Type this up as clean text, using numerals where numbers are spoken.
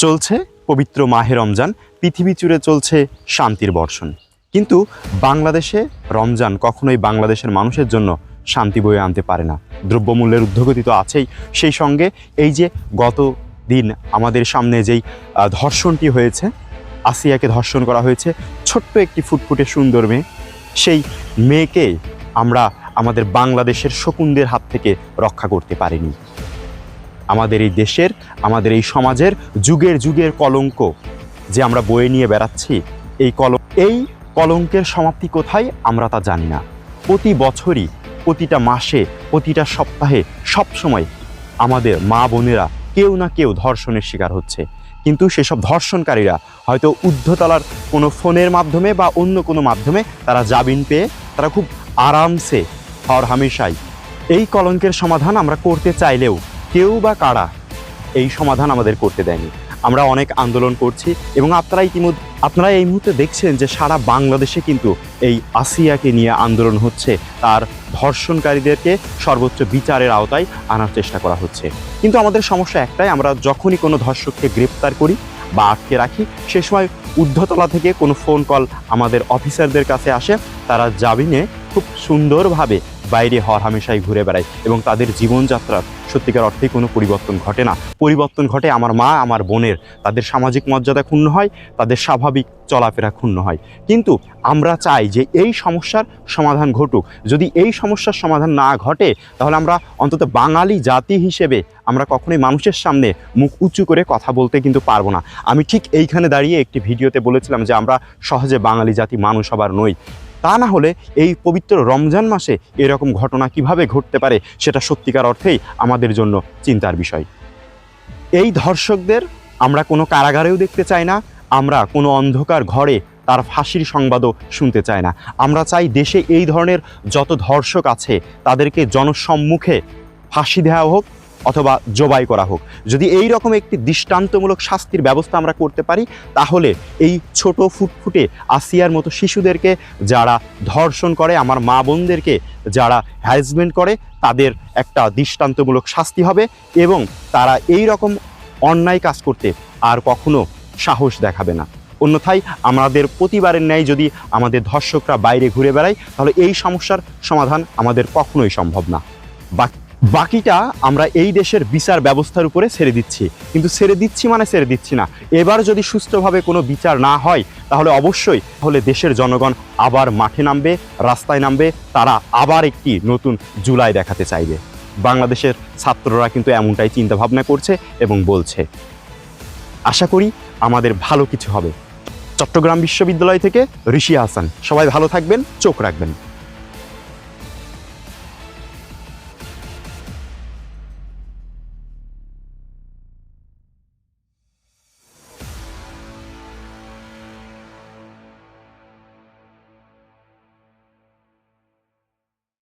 চলছে পবিত্র মাহে রমজান, পৃথিবী জুড়ে চলছে শান্তির বর্ষণ। কিন্তু বাংলাদেশে রমজান কখনোই বাংলাদেশের মানুষের জন্য শান্তি বয়ে আনতে পারে না। দ্রব্যমূল্যের ঊর্ধ্বগতি তো আছেই, সেই সঙ্গে এই যে গত দিন আমাদের সামনে যেই ধর্ষণটি হয়েছে, আসিয়াকে ধর্ষণ করা হয়েছে, ছোট্ট একটি ফুটফুটে সুন্দর মেয়ে, সেই মেয়েকে আমরা আমাদের বাংলাদেশের শকুনদের হাত থেকে রক্ষা করতে পারিনি। আমাদের এই দেশের, আমাদের এই সমাজের যুগের যুগের কলঙ্ক যে আমরা বয়ে নিয়ে বেড়াচ্ছি, এই কলঙ্কের সমাপ্তি কোথায় আমরা তা জানি না। প্রতি বছরই, প্রতিটা মাসে, প্রতিটা সপ্তাহে, সব সময় আমাদের মা বোনেরা কেউ না কেউ ধর্ষণের শিকার হচ্ছে। কিন্তু সেসব ধর্ষণকারীরা হয়তো ঊর্ধ্বতলার কোনো ফোনের মাধ্যমে বা অন্য কোনো মাধ্যমে তারা জামিন পেয়ে তারা খুব আরামসে হর হামেশাই এই কলঙ্কের সমাধান আমরা করতে চাইলেও কেউ বা কারা এই সমাধান আমাদের করতে দেয়নি। আমরা অনেক আন্দোলন করছি এবং আপনারা এই মুহূর্তে দেখছেন যে সারা বাংলাদেশে কিন্তু এই আসিয়াকে নিয়ে আন্দোলন হচ্ছে, তার ধর্ষণকারীদেরকে সর্বোচ্চ বিচারের আওতায় আনার চেষ্টা করা হচ্ছে। কিন্তু আমাদের সমস্যা একটাই, আমরা যখনই কোনো ধর্ষককে গ্রেপ্তার করি বা আটকে রাখি, সে সময় ঊর্ধ্বতলা থেকে কোনো ফোন কল আমাদের অফিসারদের কাছে আসে, তারা জামিনে খুব সুন্দরভাবে বাইরে হরহামেশাই ঘুরে বেড়ায় এবং তাদের জীবনযাত্রার সত্যিকার অর্থেই কোনো পরিবর্তন ঘটে না। পরিবর্তন ঘটে আমার মা, আমার বোনের, তাদের সামাজিক মর্যাদা ক্ষুণ্ণ হয়, তাদের স্বাভাবিক চলাফেরা ক্ষুণ্ণ হয়। কিন্তু আমরা চাই যে এই সমস্যার সমাধান ঘটুক। যদি এই সমস্যার সমাধান না ঘটে, তাহলে আমরা অন্তত বাঙালি জাতি হিসেবে আমরা কখনোই মানুষের সামনে মুখ উঁচু করে কথা বলতে কিন্তু পারবো না। আমি ঠিক এইখানে দাঁড়িয়ে একটি ভিডিওতে বলেছিলাম যে আমরা সহজে বাঙালি জাতি মানুষ হবার নই। তা না হলে এই পবিত্র রমজান মাসে এরকম ঘটনা কিভাবে ঘটতে পারে, সেটা সত্যিকার অর্থেই আমাদের জন্য চিন্তার বিষয়। এই ধর্ষকদের আমরা কোনো কারাগারেও দেখতে চাই না, আমরা কোনো অন্ধকার ঘরে তার ফাঁসির সংবাদও শুনতে চাই না। আমরা চাই দেশে এই ধরনের যত ধর্ষক আছে তাদেরকে জনসম্মুখে ফাঁসি দেওয়া হোক অথবা জবাই করা হোক। যদি এই রকম একটি দৃষ্টান্তমূলক শাস্তির ব্যবস্থা আমরা করতে পারি, তাহলে এই ছোট ফুটফুটে আসিয়ার মতো শিশুদেরকে যারা ধর্ষণ করে, আমার মা বোনদেরকে যারা হ্যারাসমেন্ট করে, তাদের একটা দৃষ্টান্তমূলক শাস্তি হবে এবং তারা এই রকম অন্যায় কাজ করতে আর কখনো সাহস দেখাবে না। অন্যথায় আমাদের প্রতিবারের ন্যায় যদি আমাদের ধর্ষকরা বাইরে ঘুরে বেড়ায়, তাহলে এই সমস্যার সমাধান আমাদের কখনোই সম্ভব না। বাকিটা আমরা এই দেশের বিচার ব্যবস্থার উপরে ছেড়ে দিচ্ছি, কিন্তু ছেড়ে দিচ্ছি না। এবার যদি সুষ্ঠুভাবে কোনো বিচার না হয়, তাহলে অবশ্যই দেশের জনগণ আবার মাঠে নামবে, রাস্তায় নামবে, তারা আবার একটি নতুন জুলাই দেখাতে চাইবে। বাংলাদেশের ছাত্ররা কিন্তু এমনটাই চিন্তা ভাবনা করছে এবং বলছে। আশা করি আমাদের ভালো কিছু হবে। চট্টগ্রাম বিশ্ববিদ্যালয় থেকে ঋষি হাসান। সবাই ভালো থাকবেন, চোখ রাখবেন।